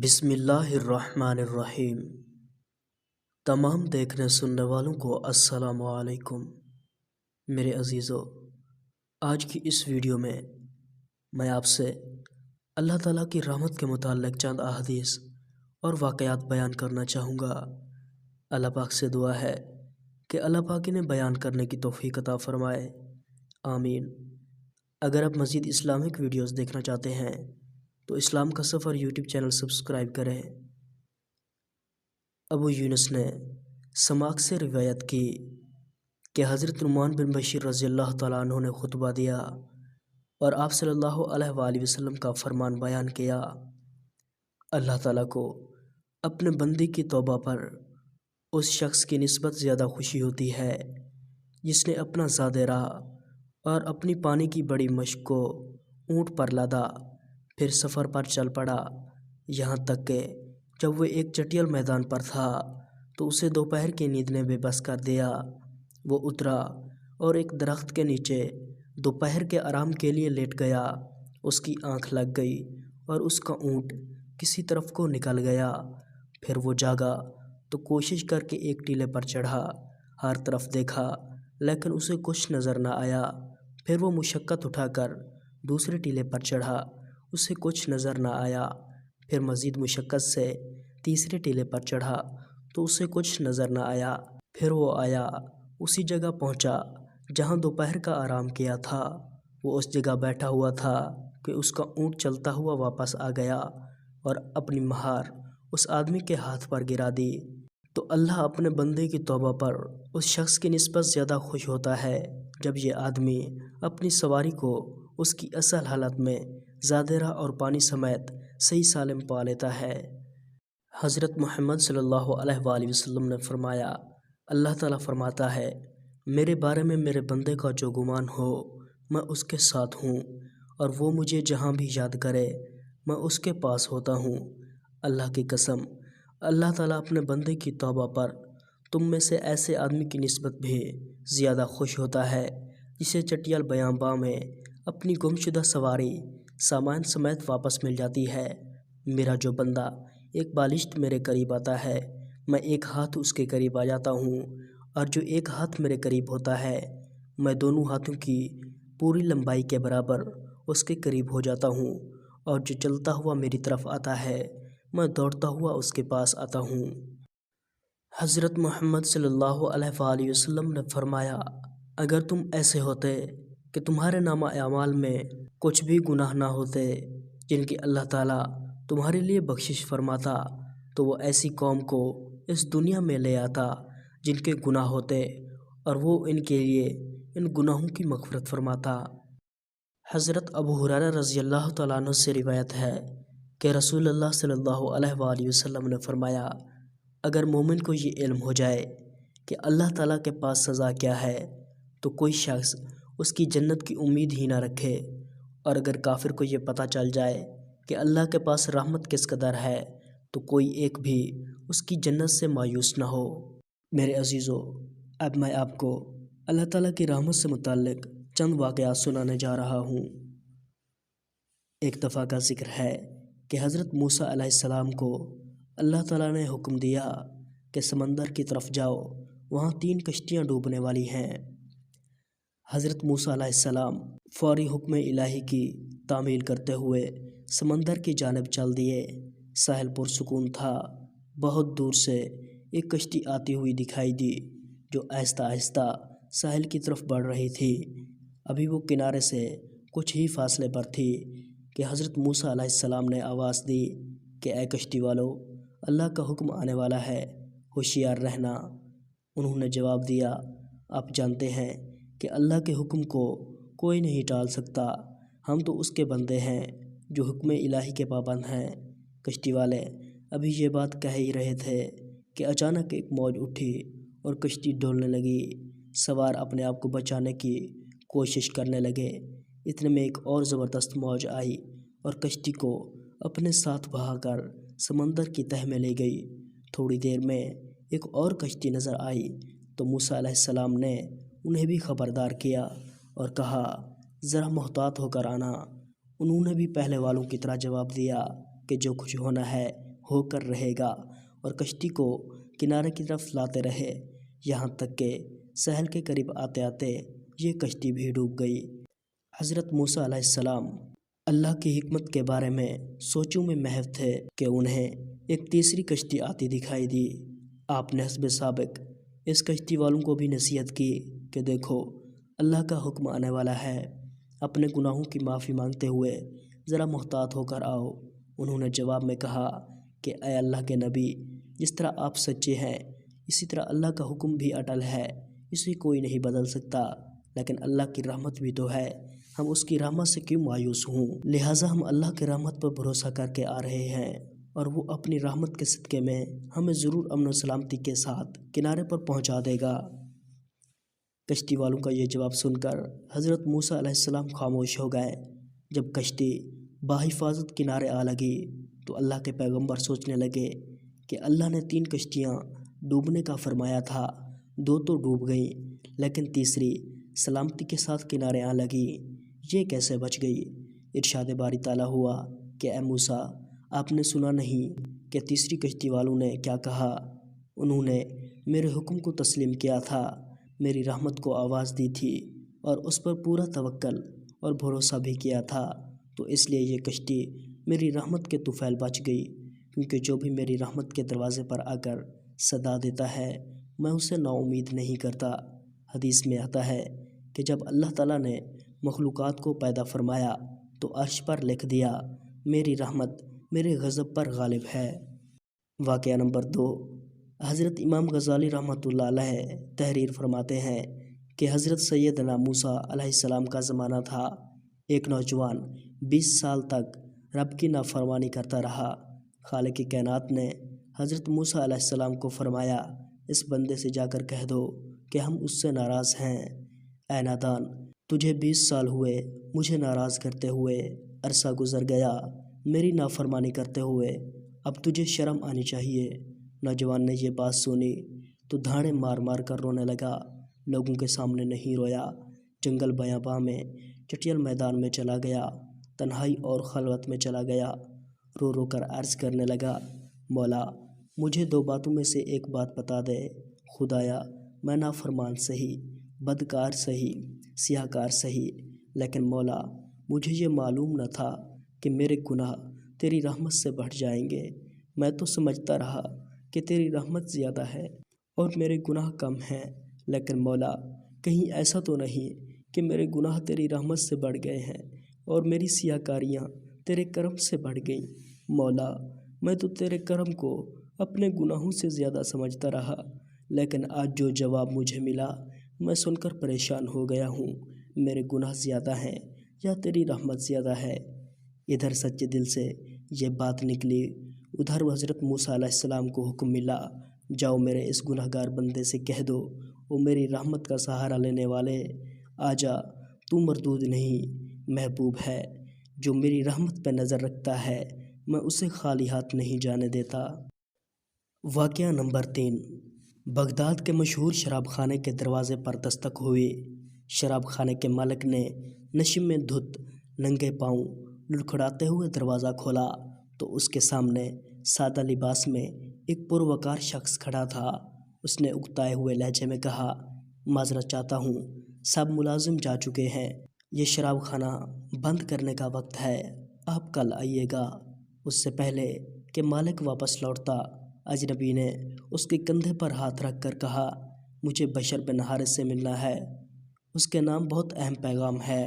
بسم اللہ الرحمن الرحیم۔ تمام دیکھنے سننے والوں کو السلام علیکم۔ میرے عزیزو، آج کی اس ویڈیو میں آپ سے اللہ تعالیٰ کی رحمت کے متعلق چند احادیث اور واقعات بیان کرنا چاہوں گا۔ اللہ پاک سے دعا ہے کہ اللہ پاک انہیں بیان کرنے کی توفیق عطا فرمائے، آمین۔ اگر آپ مزید اسلامک ویڈیوز دیکھنا چاہتے ہیں تو اسلام کا سفر یوٹیوب چینل سبسکرائب کریں۔ ابو یونس نے سماک سے روایت کی کہ حضرت نعمان بن بشیر رضی اللہ تعالیٰ عنہ نے خطبہ دیا اور آپ صلی اللہ علیہ وآلہ وسلم کا فرمان بیان کیا۔ اللہ تعالیٰ کو اپنے بندے کی توبہ پر اس شخص کی نسبت زیادہ خوشی ہوتی ہے جس نے اپنا زاد راہ اور اپنی پانی کی بڑی مشق کو اونٹ پر لادا، پھر سفر پر چل پڑا، یہاں تک کہ جب وہ ایک چٹیل میدان پر تھا تو اسے دوپہر کی نیند نے بے بس کر دیا۔ وہ اترا اور ایک درخت کے نیچے دوپہر کے آرام کے لیے لیٹ گیا۔ اس کی آنکھ لگ گئی اور اس کا اونٹ کسی طرف کو نکل گیا۔ پھر وہ جاگا تو کوشش کر کے ایک ٹیلے پر چڑھا، ہر طرف دیکھا لیکن اسے کچھ نظر نہ آیا۔ پھر وہ مشقت اٹھا کر دوسرے ٹیلے پر چڑھا، اسے کچھ نظر نہ آیا۔ پھر مزید مشقت سے تیسرے ٹیلے پر چڑھا تو اسے کچھ نظر نہ آیا۔ پھر وہ آیا، اسی جگہ پہنچا جہاں دوپہر کا آرام کیا تھا۔ وہ اس جگہ بیٹھا ہوا تھا کہ اس کا اونٹ چلتا ہوا واپس آ گیا اور اپنی مہار اس آدمی کے ہاتھ پر گرا دی۔ تو اللہ اپنے بندے کی توبہ پر اس شخص کی نسبت زیادہ خوش ہوتا ہے جب یہ آدمی اپنی سواری کو اس کی اصل حالت میں زادرہ اور پانی سمیت صحیح سالم پا لیتا ہے۔ حضرت محمد صلی اللہ علیہ وآلہ وسلم نے فرمایا، اللہ تعالیٰ فرماتا ہے، میرے بارے میں میرے بندے کا جو گمان ہو میں اس کے ساتھ ہوں، اور وہ مجھے جہاں بھی یاد کرے میں اس کے پاس ہوتا ہوں۔ اللہ کی قسم، اللہ تعالیٰ اپنے بندے کی توبہ پر تم میں سے ایسے آدمی کی نسبت بھی زیادہ خوش ہوتا ہے جسے چٹیل بیاباں میں اپنی گمشدہ سواری سامان سمیت واپس مل جاتی ہے۔ میرا جو بندہ ایک بالشت میرے قریب آتا ہے میں ایک ہاتھ اس کے قریب آ جاتا ہوں، اور جو ایک ہاتھ میرے قریب ہوتا ہے میں دونوں ہاتھوں کی پوری لمبائی کے برابر اس کے قریب ہو جاتا ہوں، اور جو چلتا ہوا میری طرف آتا ہے میں دوڑتا ہوا اس کے پاس آتا ہوں۔ حضرت محمد صلی اللہ علیہ وآلہ وسلم نے فرمایا، اگر تم ایسے ہوتے کہ تمہارے نامہ اعمال میں کچھ بھی گناہ نہ ہوتے جن کی اللہ تعالیٰ تمہارے لیے بخشش فرماتا تو وہ ایسی قوم کو اس دنیا میں لے آتا جن کے گناہ ہوتے اور وہ ان کے لیے ان گناہوں کی مغفرت فرماتا۔ حضرت ابو ہریرہ رضی اللہ تعالیٰ عنہ سے روایت ہے کہ رسول اللہ صلی اللہ علیہ وآلہ وسلم نے فرمایا، اگر مومن کو یہ علم ہو جائے کہ اللہ تعالیٰ کے پاس سزا کیا ہے تو کوئی شخص اس کی جنت کی امید ہی نہ رکھے، اور اگر کافر کو یہ پتہ چل جائے کہ اللہ کے پاس رحمت کس قدر ہے تو کوئی ایک بھی اس کی جنت سے مایوس نہ ہو۔ میرے عزیزو، اب میں آپ کو اللہ تعالیٰ کی رحمت سے متعلق چند واقعات سنانے جا رہا ہوں۔ ایک دفعہ کا ذکر ہے کہ حضرت موسیٰ علیہ السلام کو اللہ تعالیٰ نے حکم دیا کہ سمندر کی طرف جاؤ، وہاں 3 کشتیاں ڈوبنے والی ہیں۔ حضرت موسیٰ علیہ السلام فوری حکم الہی کی تعمیل کرتے ہوئے سمندر کی جانب چل دیے۔ ساحل پرسکون تھا۔ بہت دور سے ایک کشتی آتی ہوئی دکھائی دی جو آہستہ آہستہ ساحل کی طرف بڑھ رہی تھی۔ ابھی وہ کنارے سے کچھ ہی فاصلے پر تھی کہ حضرت موسیٰ علیہ السلام نے آواز دی کہ اے کشتی والو، اللہ کا حکم آنے والا ہے، ہوشیار رہنا۔ انہوں نے جواب دیا، آپ جانتے ہیں کہ اللہ کے حکم کو کوئی نہیں ٹال سکتا، ہم تو اس کے بندے ہیں جو حکم الہی کے پابند ہیں۔ کشتی والے ابھی یہ بات کہہ ہی رہے تھے کہ اچانک ایک موج اٹھی اور کشتی ڈولنے لگی۔ سوار اپنے آپ کو بچانے کی کوشش کرنے لگے، اتنے میں ایک اور زبردست موج آئی اور کشتی کو اپنے ساتھ بہا کر سمندر کی تہہ میں لے گئی۔ تھوڑی دیر میں ایک اور کشتی نظر آئی تو موسیٰ علیہ السلام نے انہیں بھی خبردار کیا اور کہا، ذرا محتاط ہو کر آنا۔ انہوں نے بھی پہلے والوں کی طرح جواب دیا کہ جو کچھ ہونا ہے ہو کر رہے گا اور کشتی کو کنارے کی طرف لاتے رہے، یہاں تک کہ ساحل کے قریب آتے آتے یہ کشتی بھی ڈوب گئی۔ حضرت موسیٰ علیہ السلام اللہ کی حکمت کے بارے میں سوچوں میں محو تھے کہ انہیں ایک تیسری کشتی آتی دکھائی دی۔ آپ نے حسب سابق اس کشتی والوں کو بھی نصیحت کی کہ دیکھو اللہ کا حکم آنے والا ہے، اپنے گناہوں کی معافی مانگتے ہوئے ذرا محتاط ہو کر آؤ۔ انہوں نے جواب میں کہا کہ اے اللہ کے نبی، جس طرح آپ سچے ہیں اسی طرح اللہ کا حکم بھی اٹل ہے، اسے کوئی نہیں بدل سکتا، لیکن اللہ کی رحمت بھی تو ہے، ہم اس کی رحمت سے کیوں مایوس ہوں؟ لہٰذا ہم اللہ کی رحمت پر بھروسہ کر کے آ رہے ہیں اور وہ اپنی رحمت کے صدقے میں ہمیں ضرور امن و سلامتی کے ساتھ کنارے پر پہنچا دے گا۔ کشتی والوں کا یہ جواب سن کر حضرت موسیٰ علیہ السلام خاموش ہو گئے۔ جب کشتی بحفاظت کنارے آ لگی تو اللہ کے پیغمبر سوچنے لگے کہ اللہ نے 3 کشتیاں ڈوبنے کا فرمایا تھا، 2 تو ڈوب گئیں لیکن تیسری سلامتی کے ساتھ کنارے آ لگی، یہ کیسے بچ گئی؟ ارشاد باری تعالیٰ ہوا کہ اے موسیٰ، آپ نے سنا نہیں کہ تیسری کشتی والوں نے کیا کہا؟ انہوں نے میرے حکم کو تسلیم کیا تھا، میری رحمت کو آواز دی تھی اور اس پر پورا توکل اور بھروسہ بھی کیا تھا، تو اس لیے یہ کشتی میری رحمت کے طفیل بچ گئی، کیونکہ جو بھی میری رحمت کے دروازے پر آ کر صدا دیتا ہے میں اسے نا امید نہیں کرتا۔ حدیث میں آتا ہے کہ جب اللہ تعالیٰ نے مخلوقات کو پیدا فرمایا تو عرش پر لکھ دیا میری رحمت میرے غضب پر غالب ہے۔ واقعہ نمبر 2، حضرت امام غزالی رحمۃ اللہ علیہ تحریر فرماتے ہیں کہ حضرت سیدنا موسیٰ علیہ السلام کا زمانہ تھا، ایک نوجوان 20 سال تک رب کی نافرمانی کرتا رہا۔ خالق کائنات نے حضرت موسیٰ علیہ السلام کو فرمایا اس بندے سے جا کر کہہ دو کہ ہم اس سے ناراض ہیں۔ اے نادان، تجھے 20 سال ہوئے مجھے ناراض کرتے ہوئے، عرصہ گزر گیا میری نافرمانی کرتے ہوئے، اب تجھے شرم آنی چاہیے۔ نوجوان نے یہ بات سنی تو دھاڑے مار مار کر رونے لگا، لوگوں کے سامنے نہیں رویا، جنگل بیاباں میں چٹیل میدان میں چلا گیا، تنہائی اور خلوت میں چلا گیا، رو رو کر عرض کرنے لگا مولا مجھے 2 باتوں میں سے ایک بات بتا دے، خدایا میں نافرمان سہی، بدکار سہی، سیاہ کار سہی، لیکن مولا مجھے یہ معلوم نہ تھا کہ میرے گناہ تیری رحمت سے بڑھ جائیں گے، میں تو سمجھتا رہا کہ تیری رحمت زیادہ ہے اور میرے گناہ کم ہیں، لیکن مولا کہیں ایسا تو نہیں کہ میرے گناہ تیری رحمت سے بڑھ گئے ہیں اور میری سیاہ کاریاں تیرے کرم سے بڑھ گئیں؟ مولا میں تو تیرے کرم کو اپنے گناہوں سے زیادہ سمجھتا رہا، لیکن آج جو جواب مجھے ملا میں سن کر پریشان ہو گیا ہوں، میرے گناہ زیادہ ہیں یا تیری رحمت زیادہ ہے؟ ادھر سچے دل سے یہ بات نکلی، ادھر حضرت موسیٰ علیہ السلام کو حکم ملا جاؤ میرے اس گناہ گار بندے سے کہہ دو وہ میری رحمت کا سہارا لینے والے، آجا تو مردود نہیں، محبوب ہے، جو میری رحمت پہ نظر رکھتا ہے میں اسے خالی ہاتھ نہیں جانے دیتا۔ واقعہ نمبر 3، بغداد کے مشہور شراب خانے کے دروازے پر دستک ہوئی۔ شراب خانے کے مالک نے نشے میں دھت ننگے پاؤں لڑکھڑاتے ہوئے دروازہ کھولا تو اس کے سامنے سادہ لباس میں ایک پروقار شخص کھڑا تھا۔ اس نے اکتائے ہوئے لہجے میں کہا معذرت چاہتا ہوں، سب ملازم جا چکے ہیں، یہ شراب خانہ بند کرنے کا وقت ہے، آپ کل آئیے گا۔ اس سے پہلے کہ مالک واپس لوٹتا اجنبی نے اس کے کندھے پر ہاتھ رکھ کر کہا مجھے بشر بن حارث سے ملنا ہے، اس کے نام بہت اہم پیغام ہے۔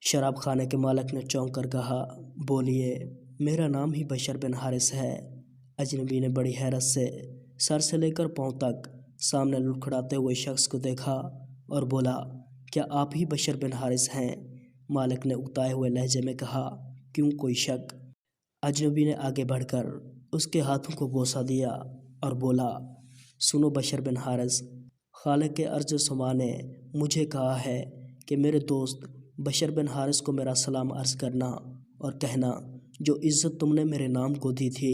شراب خانے کے مالک نے چونک کر کہا بولیے، میرا نام ہی بشر بن حارث ہے۔ اجنبی نے بڑی حیرت سے سر سے لے کر پاؤں تک سامنے لڑکھڑاتے ہوئے شخص کو دیکھا اور بولا کیا آپ ہی بشر بن حارث ہیں؟ مالک نے اکتائے ہوئے لہجے میں کہا کیوں، کوئی شک؟ اجنبی نے آگے بڑھ کر اس کے ہاتھوں کو بوسہ دیا اور بولا سنو بشر بن حارث، خالق ارض و سما نے مجھے کہا ہے کہ میرے دوست بشر بن حارث کو میرا سلام عرض کرنا اور کہنا جو عزت تم نے میرے نام کو دی تھی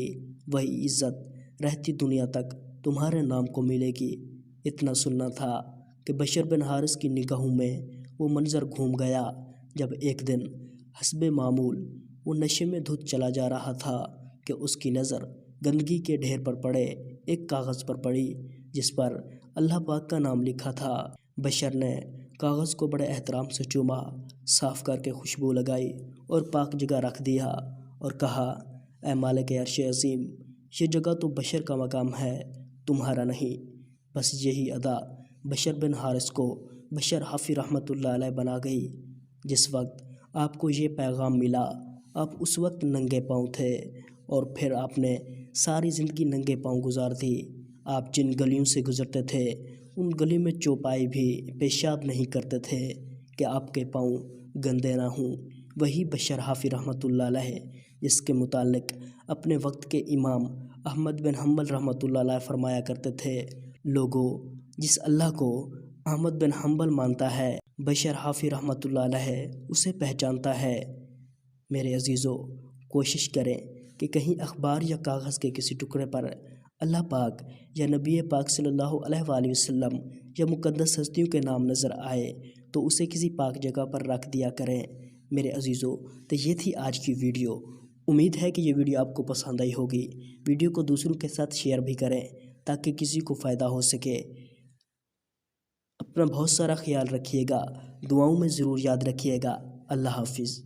وہی عزت رہتی دنیا تک تمہارے نام کو ملے گی۔ اتنا سننا تھا کہ بشر بن حارث کی نگاہوں میں وہ منظر گھوم گیا جب ایک دن حسب معمول وہ نشے میں دھت چلا جا رہا تھا کہ اس کی نظر گندگی کے ڈھیر پر پڑے ایک کاغذ پر پڑی جس پر اللہ پاک کا نام لکھا تھا۔ بشر نے کاغذ کو بڑے احترام سے چوما، صاف کر کے خوشبو لگائی اور پاک جگہ رکھ دیا اور کہا، اے مالک عرش عظیم، یہ جگہ تو بشر کا مقام ہے، تمہارا نہیں۔ بس یہی ادا بشر بن حارث کو بشر حافی رحمۃ اللہ علیہ بنا گئی۔ جس وقت آپ کو یہ پیغام ملا آپ اس وقت ننگے پاؤں تھے اور پھر آپ نے ساری زندگی ننگے پاؤں گزار دی۔ آپ جن گلیوں سے گزرتے تھے ان گلیوں میں چوپائی بھی پیشاب نہیں کرتے تھے کہ آپ کے پاؤں گندے نہ ہوں۔ وہی بشر حافی رحمۃ اللہ علیہ جس کے متعلق اپنے وقت کے امام احمد بن حنبل رحمۃ اللہ علیہ فرمایا کرتے تھے، لوگوں، جس اللہ کو احمد بن حنبل مانتا ہے بشر حافی رحمۃ اللہ علیہ اسے پہچانتا ہے۔ میرے عزیزو، کوشش کریں کہ کہیں اخبار یا کاغذ کے کسی ٹکڑے پر اللہ پاک یا نبی پاک صلی اللہ علیہ وآلہ وسلم یا مقدس ہستیوں کے نام نظر آئے تو اسے کسی پاک جگہ پر رکھ دیا کریں۔ میرے عزیزو، تو یہ تھی آج کی ویڈیو۔ امید ہے کہ یہ ویڈیو آپ کو پسند آئی ہوگی۔ ویڈیو کو دوسروں کے ساتھ شیئر بھی کریں تاکہ کسی کو فائدہ ہو سکے۔ اپنا بہت سارا خیال رکھیے گا، دعاؤں میں ضرور یاد رکھیے گا۔ اللہ حافظ۔